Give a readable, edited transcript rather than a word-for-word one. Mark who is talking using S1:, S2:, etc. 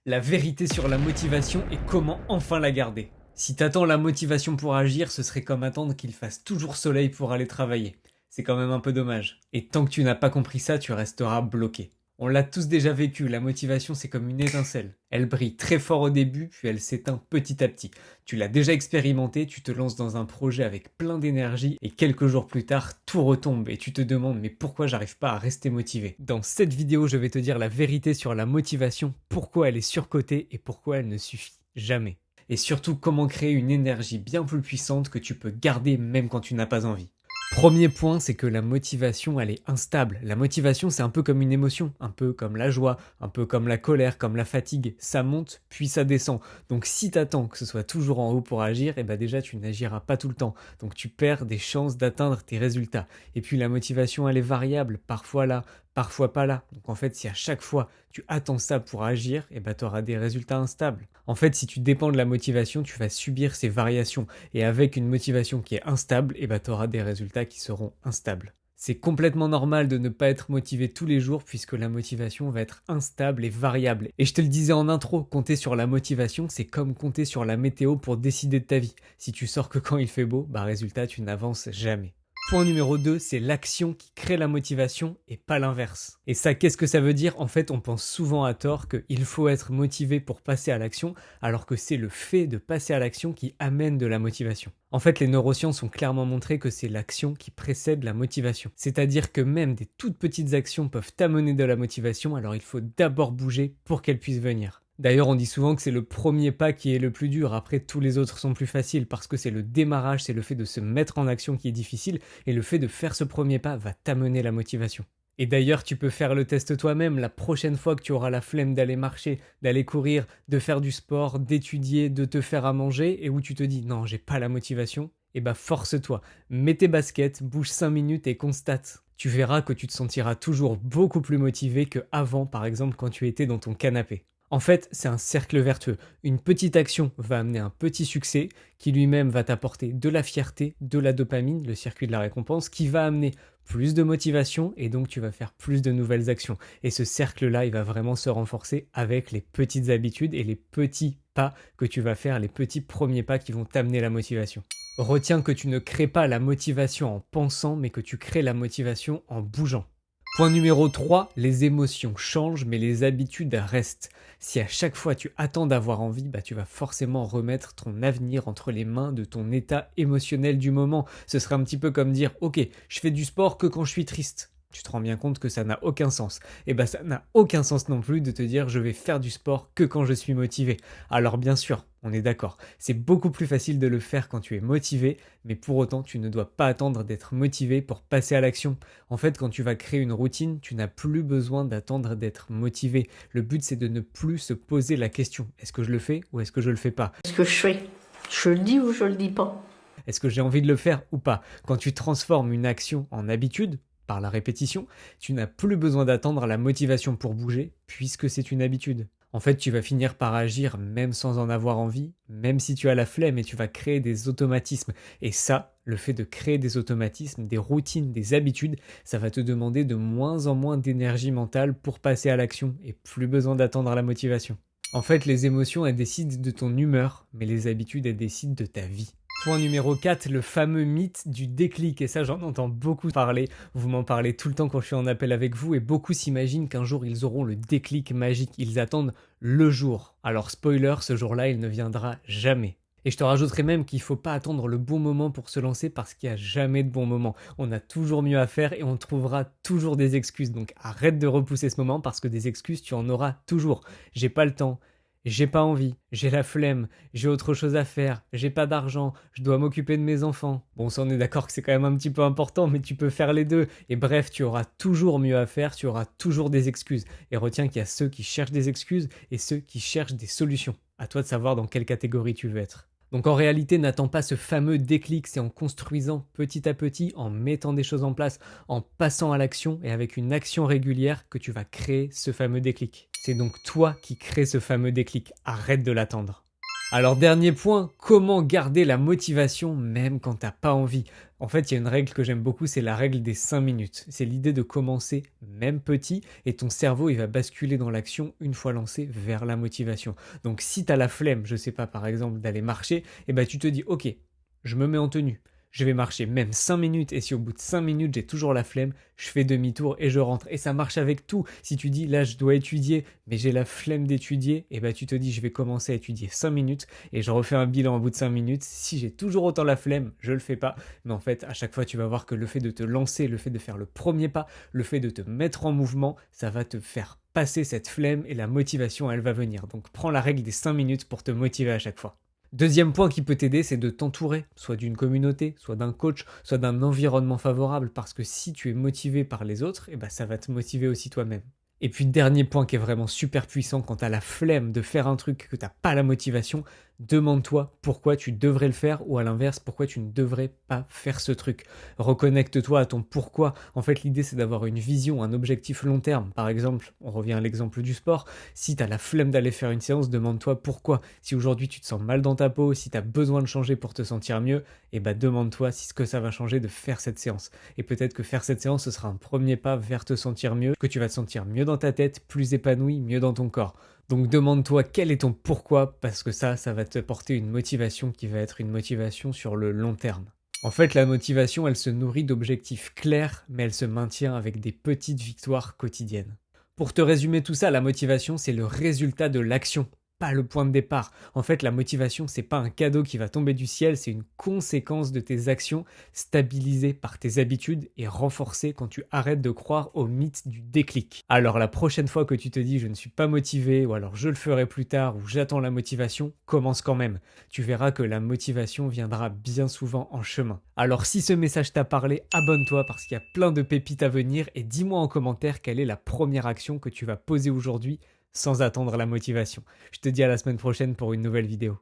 S1: La vérité sur la motivation et comment enfin la garder. Si t'attends la motivation pour agir, ce serait comme attendre qu'il fasse toujours soleil pour aller travailler. C'est quand même un peu dommage. Et tant que tu n'as pas compris ça, tu resteras bloqué. On l'a tous déjà vécu, la motivation c'est comme une étincelle. Elle brille très fort au début, puis elle s'éteint petit à petit. Tu l'as déjà expérimenté, tu te lances dans un projet avec plein d'énergie et quelques jours plus tard, tout retombe et tu te demandes mais pourquoi j'arrive pas à rester motivé. Dans cette vidéo, je vais te dire la vérité sur la motivation, pourquoi elle est surcotée et pourquoi elle ne suffit jamais. Et surtout comment créer une énergie bien plus puissante que tu peux garder même quand tu n'as pas envie. Premier point, c'est que la motivation, elle est instable. La motivation, c'est un peu comme une émotion, un peu comme la joie, un peu comme la colère, comme la fatigue. Ça monte, puis ça descend. Donc si t'attends que ce soit toujours en haut pour agir, et ben déjà tu n'agiras pas tout le temps. Donc tu perds des chances d'atteindre tes résultats. Et puis la motivation, elle est variable, parfois là, parfois pas là. Donc en fait, si à chaque fois tu attends ça pour agir, et ben tu auras des résultats instables. En fait, si tu dépends de la motivation, tu vas subir ces variations. Et avec une motivation qui est instable, et ben tu auras des résultats qui seront instables. C'est complètement normal de ne pas être motivé tous les jours puisque la motivation va être instable et variable. Et je te le disais en intro, compter sur la motivation, c'est comme compter sur la météo pour décider de ta vie. Si tu sors que quand il fait beau, bah résultat, tu n'avances jamais. Point numéro 2, c'est l'action qui crée la motivation et pas l'inverse. Et ça, qu'est-ce que ça veut dire? En fait, on pense souvent à tort qu'il faut être motivé pour passer à l'action, alors que c'est le fait de passer à l'action qui amène de la motivation. En fait, les neurosciences ont clairement montré que c'est l'action qui précède la motivation. C'est-à-dire que même des toutes petites actions peuvent amener de la motivation, alors il faut d'abord bouger pour qu'elles puissent venir. D'ailleurs, on dit souvent que c'est le premier pas qui est le plus dur, après tous les autres sont plus faciles, parce que c'est le démarrage, c'est le fait de se mettre en action qui est difficile, et le fait de faire ce premier pas va t'amener la motivation. Et d'ailleurs, tu peux faire le test toi-même la prochaine fois que tu auras la flemme d'aller marcher, d'aller courir, de faire du sport, d'étudier, de te faire à manger, et où tu te dis non, j'ai pas la motivation, et bah force-toi, mets tes baskets, bouge 5 minutes et constate. Tu verras que tu te sentiras toujours beaucoup plus motivé que avant, par exemple, quand tu étais dans ton canapé. En fait, c'est un cercle vertueux. Une petite action va amener un petit succès qui lui-même va t'apporter de la fierté, de la dopamine, le circuit de la récompense, qui va amener plus de motivation et donc tu vas faire plus de nouvelles actions. Et ce cercle-là, il va vraiment se renforcer avec les petites habitudes et les petits pas que tu vas faire, les petits premiers pas qui vont t'amener la motivation. Retiens que tu ne crées pas la motivation en pensant, mais que tu crées la motivation en bougeant. Point numéro 3, les émotions changent mais les habitudes restent. Si à chaque fois tu attends d'avoir envie, bah tu vas forcément remettre ton avenir entre les mains de ton état émotionnel du moment. Ce serait un petit peu comme dire ok, je fais du sport que quand je suis triste. Tu te rends bien compte que ça n'a aucun sens. Et bah ça n'a aucun sens non plus de te dire je vais faire du sport que quand je suis motivé. Alors bien sûr, on est d'accord, c'est beaucoup plus facile de le faire quand tu es motivé, mais pour autant tu ne dois pas attendre d'être motivé pour passer à l'action. En fait, quand tu vas créer une routine, tu n'as plus besoin d'attendre d'être motivé. Le but c'est de ne plus se poser la question, est-ce que je le fais ou est-ce que je le fais pas?
S2: Ce que je fais, je le dis ou je le dis pas.
S1: Est-ce que j'ai envie de le faire ou pas? Quand tu transformes une action en habitude, par la répétition, tu n'as plus besoin d'attendre la motivation pour bouger, puisque c'est une habitude. En fait, tu vas finir par agir même sans en avoir envie, même si tu as la flemme et tu vas créer des automatismes. Et ça, le fait de créer des automatismes, des routines, des habitudes, ça va te demander de moins en moins d'énergie mentale pour passer à l'action et plus besoin d'attendre la motivation. En fait, les émotions, elles décident de ton humeur, mais les habitudes, elles décident de ta vie. Point numéro 4, le fameux mythe du déclic. Et ça, j'en entends beaucoup parler. Vous m'en parlez tout le temps quand je suis en appel avec vous. Et beaucoup s'imaginent qu'un jour, ils auront le déclic magique. Ils attendent le jour. Alors, spoiler, ce jour-là, il ne viendra jamais. Et je te rajouterai même qu'il ne faut pas attendre le bon moment pour se lancer parce qu'il n'y a jamais de bon moment. On a toujours mieux à faire et on trouvera toujours des excuses. Donc arrête de repousser ce moment parce que des excuses, tu en auras toujours. J'ai pas le temps. J'ai pas envie, j'ai la flemme, j'ai autre chose à faire, j'ai pas d'argent, je dois m'occuper de mes enfants. Bon, ça on est d'accord que c'est quand même un petit peu important, mais tu peux faire les deux. Et bref, tu auras toujours mieux à faire, tu auras toujours des excuses. Et retiens qu'il y a ceux qui cherchent des excuses et ceux qui cherchent des solutions. À toi de savoir dans quelle catégorie tu veux être. Donc en réalité, n'attends pas ce fameux déclic, c'est en construisant petit à petit, en mettant des choses en place, en passant à l'action et avec une action régulière que tu vas créer ce fameux déclic. C'est donc toi qui crée ce fameux déclic, arrête de l'attendre. Alors dernier point, comment garder la motivation même quand t'as pas envie? En fait, il y a une règle que j'aime beaucoup, c'est la règle des 5 minutes. C'est l'idée de commencer même petit et ton cerveau il va basculer dans l'action une fois lancé vers la motivation. Donc si t'as la flemme, je sais pas par exemple d'aller marcher, et ben tu te dis ok, je me mets en tenue. Je vais marcher même 5 minutes et si au bout de 5 minutes j'ai toujours la flemme, je fais demi-tour et je rentre. Et ça marche avec tout. Si tu dis là je dois étudier mais j'ai la flemme d'étudier, et ben tu te dis je vais commencer à étudier 5 minutes et je refais un bilan au bout de 5 minutes. Si j'ai toujours autant la flemme, je le fais pas. Mais en fait, à chaque fois tu vas voir que le fait de te lancer, le fait de faire le premier pas, le fait de te mettre en mouvement, ça va te faire passer cette flemme et la motivation elle va venir. Donc prends la règle des 5 minutes pour te motiver à chaque fois. Deuxième point qui peut t'aider, c'est de t'entourer, soit d'une communauté, soit d'un coach, soit d'un environnement favorable, parce que si tu es motivé par les autres, eh ben ça va te motiver aussi toi-même. Et puis dernier point qui est vraiment super puissant, quand tu as la flemme de faire un truc, que tu n'as pas la motivation, demande-toi pourquoi tu devrais le faire ou à l'inverse, pourquoi tu ne devrais pas faire ce truc. Reconnecte-toi à ton pourquoi. En fait, l'idée c'est d'avoir une vision, un objectif long terme. Par exemple, on revient à l'exemple du sport, si tu as la flemme d'aller faire une séance, demande-toi pourquoi. Si aujourd'hui tu te sens mal dans ta peau, si tu as besoin de changer pour te sentir mieux, eh ben demande-toi si ce que ça va changer de faire cette séance. Et peut-être que faire cette séance, ce sera un premier pas vers te sentir mieux, que tu vas te sentir mieux dans ta tête, plus épanoui, mieux dans ton corps. Donc demande-toi quel est ton pourquoi, parce que ça va te porter une motivation qui va être une motivation sur le long terme. En fait, la motivation, elle se nourrit d'objectifs clairs, mais elle se maintient avec des petites victoires quotidiennes. Pour te résumer tout ça, la motivation, c'est le résultat de l'action, pas le point de départ. En fait, la motivation, c'est pas un cadeau qui va tomber du ciel, c'est une conséquence de tes actions, stabilisée par tes habitudes et renforcée quand tu arrêtes de croire au mythe du déclic. Alors la prochaine fois que tu te dis je ne suis pas motivé, ou alors je le ferai plus tard, ou j'attends la motivation, commence quand même. Tu verras que la motivation viendra bien souvent en chemin. Alors si ce message t'a parlé, abonne-toi parce qu'il y a plein de pépites à venir et dis-moi en commentaire quelle est la première action que tu vas poser aujourd'hui sans attendre la motivation. Je te dis à la semaine prochaine pour une nouvelle vidéo.